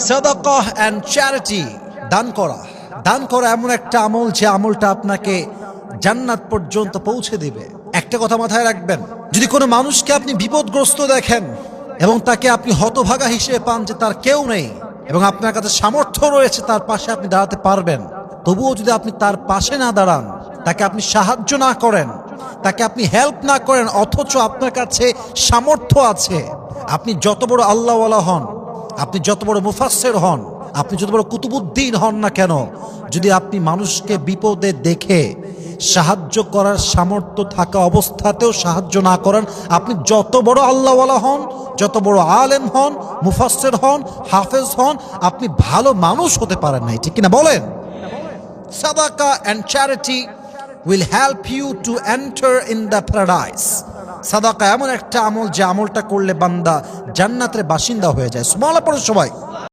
Sadaqah and charity, দান করা। দান করা এমন একটা আমল যে আমলটা আপনাকে জান্নাত পর্যন্ত পৌঁছে দিবে। একটা কথা মাথায় রাখবেন, যদি কোনো মানুষকে আপনি বিপদগ্রস্ত দেখেন এবং তাকে আপনি হতভাগা হিসেবে পান যে তার কেউ নেই এবং আপনার কাছে সামর্থ্য রয়েছে তার পাশে আপনি দাঁড়াতে পারবেন, তবুও যদি আপনি তার পাশে না দাঁড়ান, তাকে আপনি সাহায্য না করেন, তাকে আপনি হেল্প না করেন, অথচ আপনার কাছে সামর্থ্য আছে, আপনি যত বড় আল্লাহওয়ালা হন, আপনি যত বড় মুফাসসির হন, আপনি যত বড় কুতুবুদ্দিন হন না কেন, যদি আপনি মানুষকে বিপদে দেখে সাহায্য করার সামর্থ্য থাকা অবস্থাতেও সাহায্য না করেন, আপনি যত বড় আল্লাহওয়ালা হন, যত বড় আলেম হন, মুফাসসির হন, হাফেজ হন, আপনি ভালো মানুষ হতে পারেন না। ঠিক কিনা বলেন? সাদাকা and charity will help you to enter in the paradise. সাদাকা এমন একটা আমল যে আমলটা করলে বান্দা জান্নাতের বাসিন্দা হয়ে যায়। সুবহানাল্লাহ পড়ে সবাই।